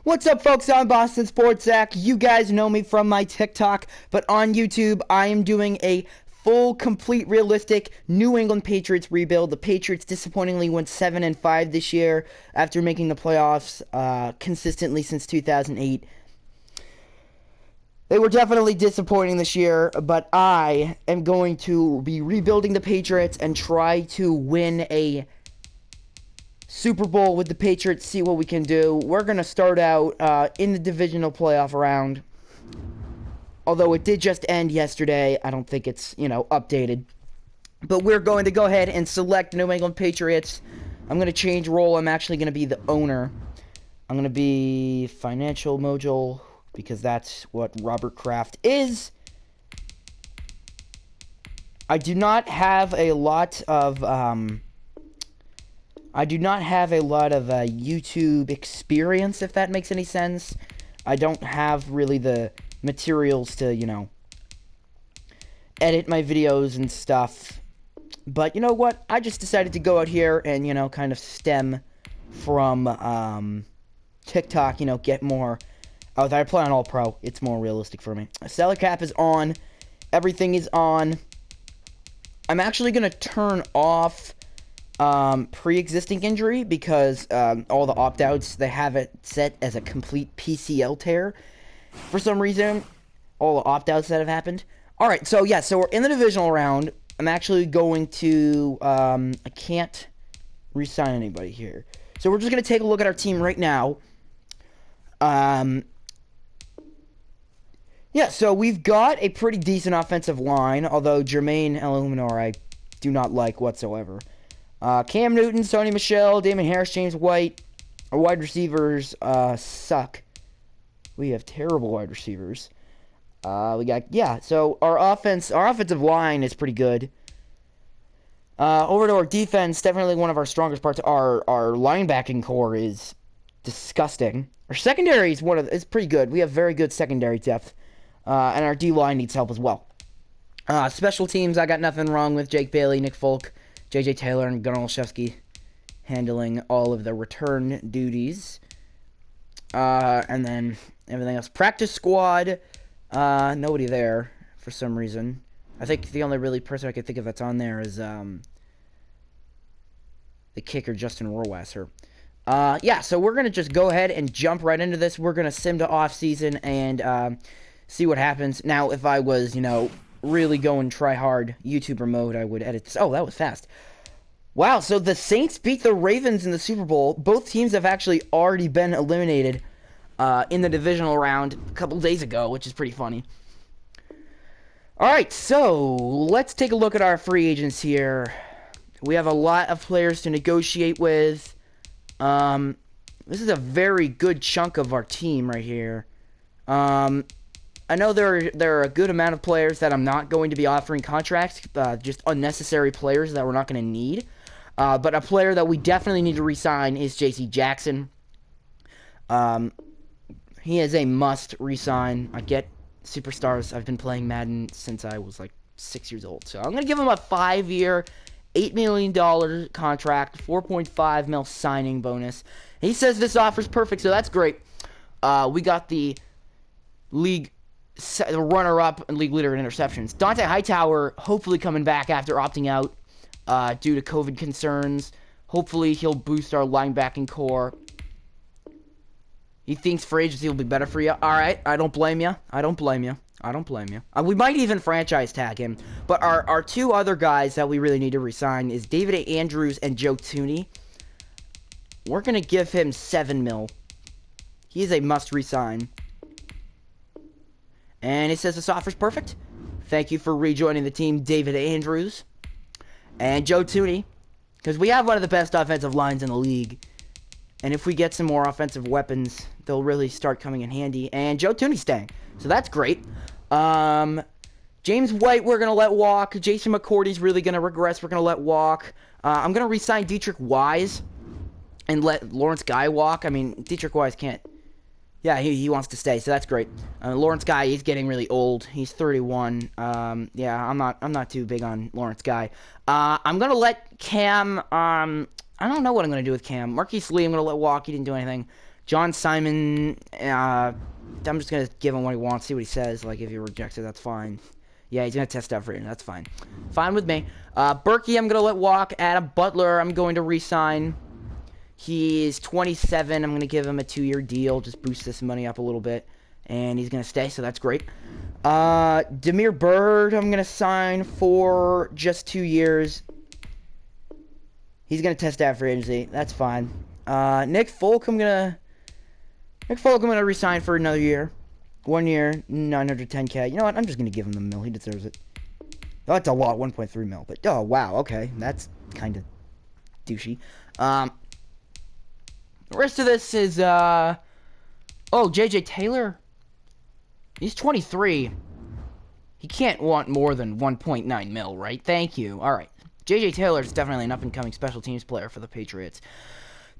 What's up, folks? I'm Boston Sports Zach. You guys know me from my TikTok, but on YouTube, I am doing a full, complete, realistic New England Patriots rebuild. The Patriots disappointingly went 7-5 this year after making the playoffs consistently since 2008. They were definitely disappointing this year, but I am going to be rebuilding the Patriots and try to win a Super Bowl with the Patriots, see what we can do. We're going to start out in the divisional playoff round. Although it did just end yesterday, I don't think it's, updated. But we're going to go ahead and select the New England Patriots. I'm going to change role. I'm actually going to be the owner. I'm going to be financial mogul because that's what Robert Kraft is. I do not have a lot of YouTube experience, if that makes any sense. I don't have really the materials to, edit my videos and stuff. But you know what? I just decided to go out here and, kind of stem from TikTok, get more. Oh, I play on All Pro. It's more realistic for me. Salary cap is on. Everything is on. I'm actually going to turn off pre-existing injury because all the opt-outs, they have it set as a complete PCL tear for some reason. All the opt-outs that have happened. Alright, so yeah, so we're in the divisional round. I'm actually going to I can't re-sign anybody here, so we're just going to take a look at our team right now. Yeah, so we've got a pretty decent offensive line, although Jermaine Eluminor I do not like whatsoever. Cam Newton, Sony Michel, Damon Harris, James White. Our wide receivers suck. We have terrible wide receivers. So our offensive line is pretty good. Over to our defense, definitely one of our strongest parts. Our linebacking core is disgusting. Our secondary is pretty good. We have very good secondary depth. And our D-line needs help as well. Special teams, I got nothing wrong with Jake Bailey, Nick Folk, J.J. Taylor, and Gunnar Olszewski handling all of the return duties. And then everything else. Practice squad, nobody there for some reason. I think the only really person I can think of that's on there is the kicker, Justin Rohrwasser. Yeah, so we're going to just go ahead and jump right into this. We're going to sim to off-season and see what happens. Now, if I was, really going try-hard YouTuber mode, I would edit this. Oh, that was fast. Wow, so the Saints beat the Ravens in the Super Bowl. Both teams have actually already been eliminated in the divisional round a couple days ago, which is pretty funny. Alright, so let's take a look at our free agents here. We have a lot of players to negotiate with. This is a very good chunk of our team right here. I know there are a good amount of players that I'm not going to be offering contracts, just unnecessary players that we're not going to need. But a player that we definitely need to re-sign is J.C. Jackson. He is a must re-sign. I get superstars. I've been playing Madden since I was like 6 years old. So I'm going to give him a 5-year, $8 million contract, $4.5 million signing bonus. He says this offer's perfect, so that's great. We got the runner-up and league leader in interceptions. Dante Hightower hopefully coming back after opting out due to COVID concerns. Hopefully he'll boost our linebacking core. He thinks free agency will be better for you. All right, I don't blame you. We might even franchise tag him. But our two other guys that we really need to resign is David A. Andrews and Joe Thuney. We're going to give him $7 million. He is a must resign. And it says this offer's perfect. Thank you for rejoining the team, David Andrews. And Joe Thuney. Because we have one of the best offensive lines in the league. And if we get some more offensive weapons, they'll really start coming in handy. And Joe Thuney's staying. So that's great. James White, we're going to let walk. Jason McCourty's really going to regress. We're going to let walk. I'm going to re-sign Dietrich Wise and let Lawrence Guy walk. I mean, Dietrich Wise can't. Yeah, he wants to stay, so that's great. Lawrence Guy, he's getting really old. He's 31. Yeah, I'm not too big on Lawrence Guy. I'm gonna let Cam. I don't know what I'm gonna do with Cam. Marquise Lee, I'm gonna let walk. He didn't do anything. John Simon, I'm just going to give him what he wants, see what he says. Like, if he rejects it, that's fine. Yeah, he's going to test out for it. That's fine. Fine with me. Berkey, I'm going to let walk. Adam Butler, I'm going to re-sign. He's 27. I'm going to give him a 2-year deal. Just boost this money up a little bit. And he's going to stay, so that's great. Demir Bird, I'm going to sign for just 2 years. He's going to test out for agency. That's fine. Nick Folk, I'm going to resign for another year. 1 year, $910K. You know what? I'm just going to give him the mil. He deserves it. Oh, that's a lot, 1.3 mil. But, oh, wow, okay. That's kind of douchey. The rest of this is, J.J. Taylor. He's 23. He can't want more than 1.9 mil, right? Thank you. All right. J.J. Taylor is definitely an up-and-coming special teams player for the Patriots.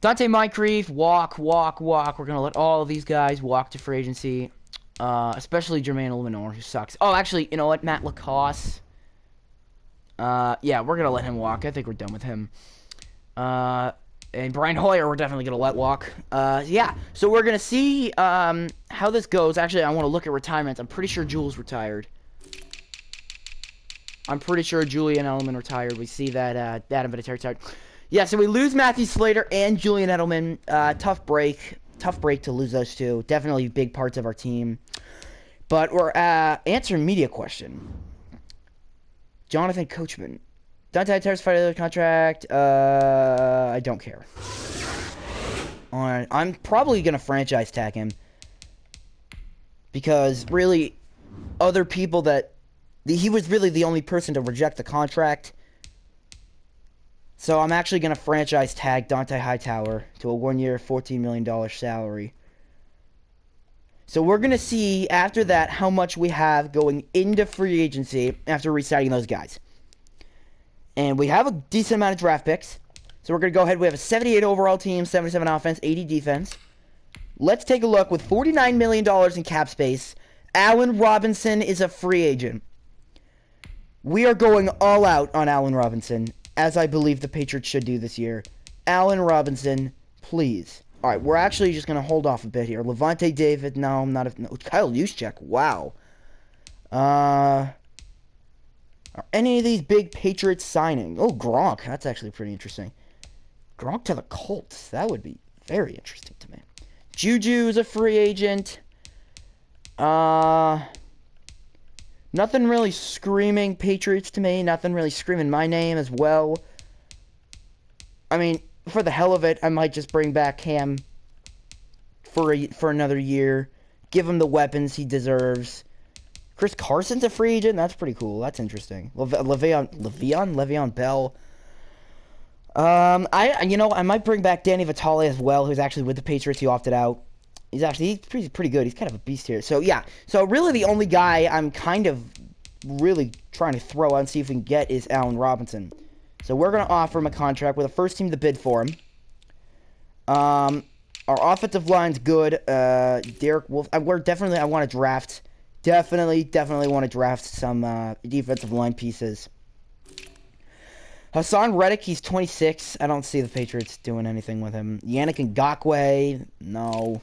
Dante Moncrief, walk. We're going to let all of these guys walk to free agency. Especially Jermaine Illuminor, who sucks. Oh, actually, you know what? Matt Lacoste. Yeah, we're going to let him walk. I think we're done with him. And Brian Hoyer, we're definitely going to let walk. Yeah, so we're going to see how this goes. Actually, I want to look at retirements. I'm pretty sure Jules retired. I'm pretty sure Julian Edelman retired. We see that Adam Vinatieri retired. Yeah, so we lose Matthew Slater and Julian Edelman. Tough break. Tough break to lose those two. Definitely big parts of our team. But we're answering media question. Jonathan Coachman. Dante Terrace fight the contract. I don't care. I'm probably going to franchise tag him. Because really, other people that... He was really the only person to reject the contract. So I'm actually going to franchise tag Dante Hightower to a 1-year, $14 million salary. So we're going to see after that how much we have going into free agency after re-signing those guys. And we have a decent amount of draft picks. So we're going to go ahead. We have a 78 overall team, 77 offense, 80 defense. Let's take a look. With $49 million in cap space, Allen Robinson is a free agent. We are going all out on Allen Robinson, as I believe the Patriots should do this year. Allen Robinson, please. All right, we're actually just going to hold off a bit here. Levante David, no, I'm not. No, Kyle Juszczyk, wow. Are any of these big Patriots signing? Oh, Gronk, that's actually pretty interesting. Gronk to the Colts, that would be very interesting to me. Juju's a free agent. Nothing really screaming Patriots to me. Nothing really screaming my name as well. I mean, for the hell of it, I might just bring back Cam for another year. Give him the weapons he deserves. Chris Carson's a free agent. That's pretty cool. That's interesting. Le'Veon Bell. I might bring back Danny Vitale as well, who's actually with the Patriots. He opted out. He's pretty good. He's kind of a beast here. So, yeah. So, really, the only guy I'm kind of really trying to throw out and see if we can get is Allen Robinson. So, we're going to offer him a contract. We're the first team to bid for him. Our offensive line's good. Derek Wolf. I want to draft. Definitely want to draft some defensive line pieces. Hassan Reddick, he's 26. I don't see the Patriots doing anything with him. Yannick Ngakoue, no.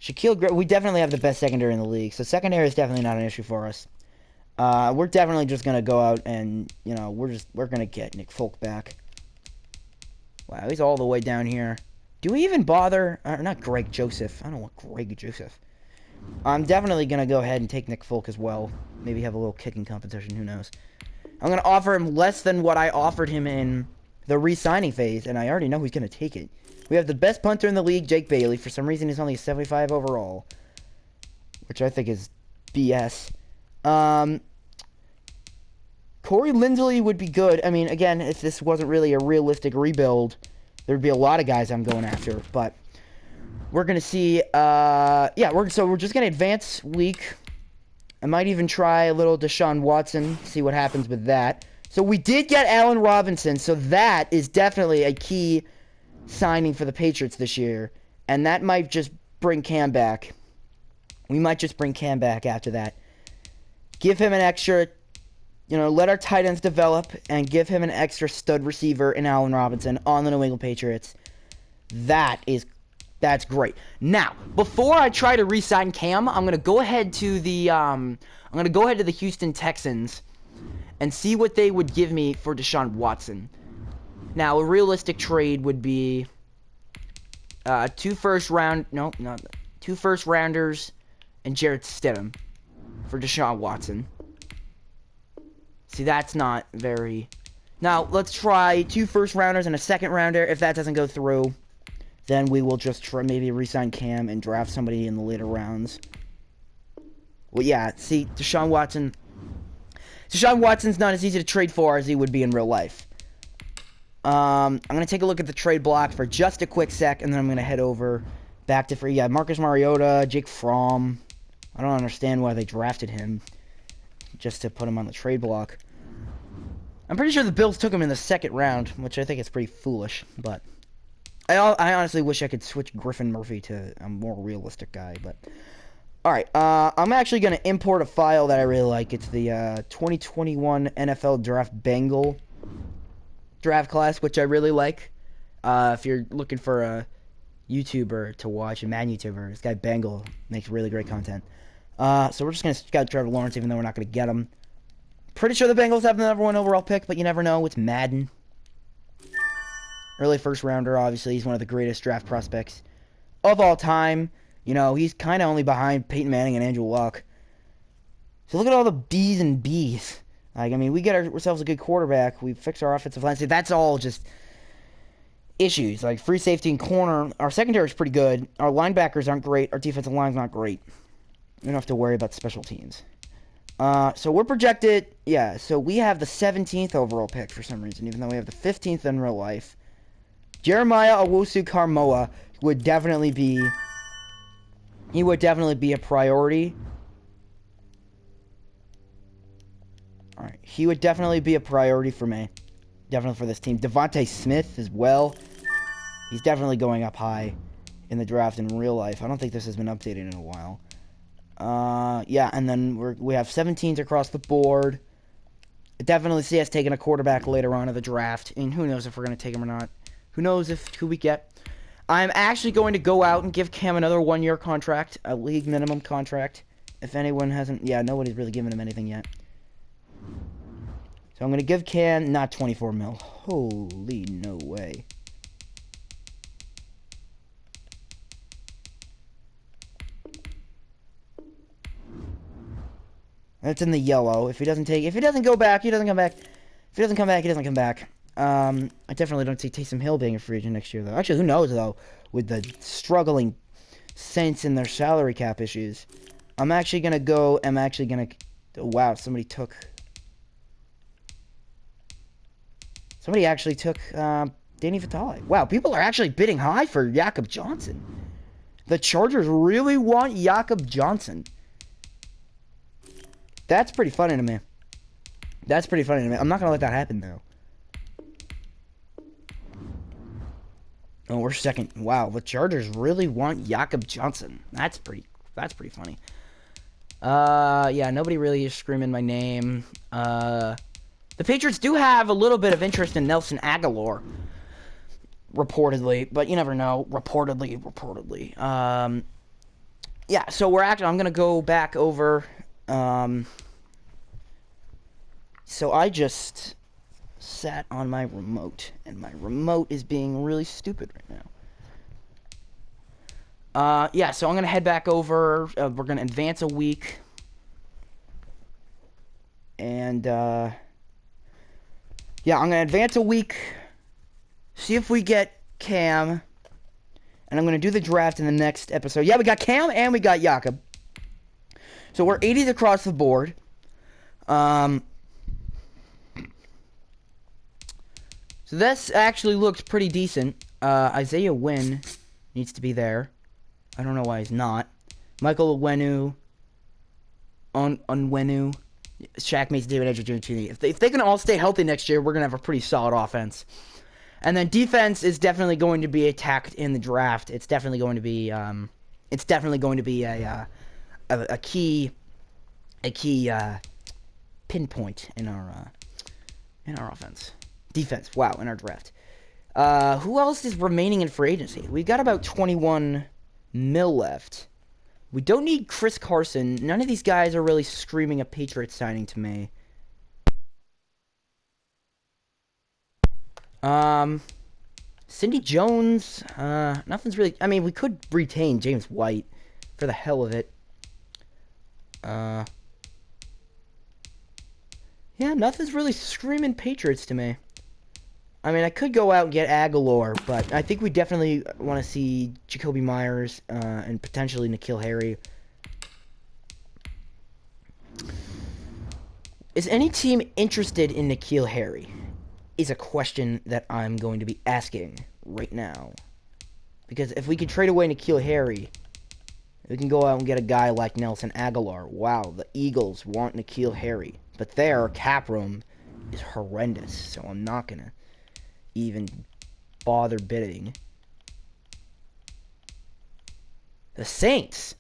Shaquille Gray, we definitely have the best secondary in the league, so secondary is definitely not an issue for us. We're definitely just going to go out and, we're going to get Nick Folk back. Wow, he's all the way down here. Do we even bother? Not Greg Joseph. I don't want Greg Joseph. I'm definitely going to go ahead and take Nick Folk as well. Maybe have a little kicking competition, who knows. I'm going to offer him less than what I offered him in the re-signing phase, and I already know who's going to take it. We have the best punter in the league, Jake Bailey. For some reason, he's only a 75 overall, which I think is BS. Corey Linsley would be good. I mean, again, if this wasn't really a realistic rebuild, there'd be a lot of guys I'm going after, but we're going to see, we're just going to advance week. I might even try a little Deshaun Watson, see what happens with that. So we did get Allen Robinson, so that is definitely a key signing for the Patriots this year, and that might just bring Cam back. We might just bring Cam back after that. Give him an extra, let our tight ends develop, and give him an extra stud receiver in Allen Robinson on the New England Patriots. That That's great. Now, before I try to re-sign Cam, I'm gonna go ahead to the Houston Texans and see what they would give me for Deshaun Watson. Now, a realistic trade would be 2 first rounders and Jarrett Stidham for Deshaun Watson. See, that's not very. Now, let's try 2 first rounders and a second rounder. If that doesn't go through, then we will just try maybe re-sign Cam and draft somebody in the later rounds. Well, yeah, see, Deshaun Watson's not as easy to trade for as he would be in real life. I'm going to take a look at the trade block for just a quick sec, and then I'm going to head over back to Marcus Mariota, Jake Fromm. I don't understand why they drafted him just to put him on the trade block. I'm pretty sure the Bills took him in the 2nd round, which I think is pretty foolish, but I honestly wish I could switch Griffin Murphy to a more realistic guy, but alright, I'm actually going to import a file that I really like. It's the 2021 NFL Draft Bengal draft class, which I really like. If you're looking for a YouTuber to watch, a Mad YouTuber, this guy Bengal makes really great content. So we're just going to scout Trevor Lawrence, even though we're not going to get him. Pretty sure the Bengals have the #1 overall pick, but you never know. It's Madden. Early first rounder, obviously. He's one of the greatest draft prospects of all time. You know, he's kind of only behind Peyton Manning and Andrew Luck. So look at all the D's and B's. Like, I mean, we get ourselves a good quarterback. We fix our offensive line. So that's all just issues. Like, free safety and corner. Our secondary is pretty good. Our linebackers aren't great. Our defensive line's not great. We don't have to worry about special teams. So we're projected, so we have the 17th overall pick for some reason, even though we have the 15th in real life. Jeremiah Owusu-Karamoah would definitely be a priority. Alright, he would definitely be a priority for me. Definitely for this team. Devontae Smith as well. He's definitely going up high in the draft in real life. I don't think this has been updated in a while. And then we have 17s across the board. I definitely see us taking a quarterback later on in the draft, and who knows if we're going to take him or not. Who knows who we get. I'm actually going to go out and give Cam another 1-year contract, a league minimum contract. If anyone hasn't, nobody's really given him anything yet. So I'm going to give Cam, not 24 mil. Holy no way. That's in the yellow. If he doesn't go back, he doesn't come back. If he doesn't come back, he doesn't come back. I definitely don't see Taysom Hill being a free agent next year, though. Actually, who knows, though, with the struggling Saints and their salary cap issues. Wow, somebody actually took Danny Vitale. Wow, people are actually bidding high for Jakob Johnson. The Chargers really want Jakob Johnson. That's pretty funny to me. I'm not going to let that happen, though. Oh, we're second. Wow, the Chargers really want Jakob Johnson. That's pretty funny. Nobody really is screaming my name. The Patriots do have a little bit of interest in Nelson Aguilar. Reportedly, but you never know. Reportedly. So I'm going to go back over. So I just sat on my remote, and my remote is being really stupid right now. So I'm going to head back over. We're going to advance a week. And, I'm going to advance a week, see if we get Cam, and I'm going to do the draft in the next episode. Yeah, we got Cam and we got Jakob. So we're 80s across the board. So this actually looks pretty decent. Isaiah Wynn needs to be there. I don't know why he's not. Michael Onwenu. Shaq Mason, David Edgerton. If they can all stay healthy next year, we're going to have a pretty solid offense. And then defense is definitely going to be attacked in the draft. It's definitely going to be a key pinpoint in our offense. Defense, wow, in our draft. Who else is remaining in free agency? We've got about 21 mil left. We don't need Chris Carson. None of these guys are really screaming a Patriots signing to me. Cindy Jones, nothing's really... I mean, we could retain James White for the hell of it. Yeah, nothing's really screaming Patriots to me. I mean, I could go out and get Aguilar, but I think we definitely want to see Jacoby Myers and potentially N'Keal Harry. Is any team interested in N'Keal Harry? Is a question that I'm going to be asking right now. Because if we could trade away N'Keal Harry, we can go out and get a guy like Nelson Aguilar. Wow, the Eagles want N'Keal Harry. But their cap room is horrendous, so I'm not going to even bother bidding. The Saints,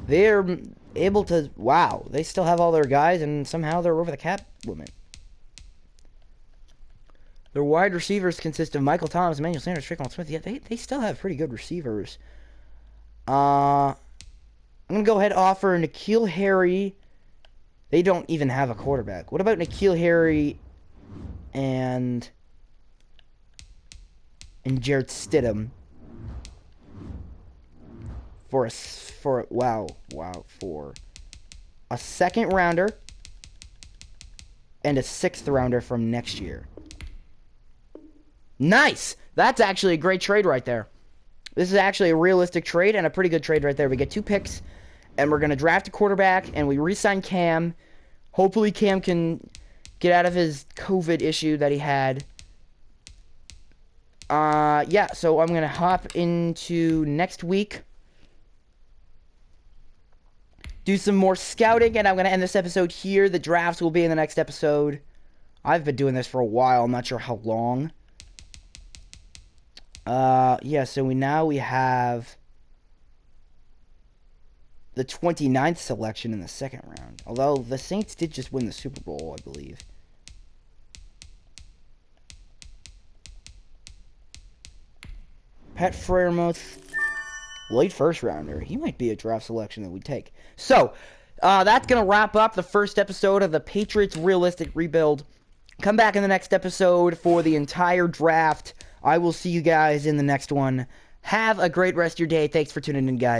they're able to... Wow, they still have all their guys, and somehow they're over the cap limit. Their wide receivers consist of Michael Thomas, Emmanuel Sanders, Tre'Quan Smith. Yeah, they still have pretty good receivers. I'm going to go ahead and offer N'Keal Harry. They don't even have a quarterback. What about N'Keal Harry and Jarrett Stidham for a second rounder and a 6th rounder from next year. Nice! That's actually a great trade right there. This is actually a realistic trade and a pretty good trade right there. We get 2 picks, and we're going to draft a quarterback, and we re-sign Cam. Hopefully Cam can get out of his COVID issue that he had. Yeah, so I'm going to hop into next week. Do some more scouting, and I'm going to end this episode here. The drafts will be in the next episode. I've been doing this for a while. I'm not sure how long. Yeah, so we have the 29th selection in the 2nd round. Although, the Saints did just win the Super Bowl, I believe. Pat Freiermuth, late 1st rounder. He might be a draft selection that we take. So, that's going to wrap up the first episode of the Patriots Realistic Rebuild. Come back in the next episode for the entire draft. I will see you guys in the next one. Have a great rest of your day. Thanks for tuning in, guys.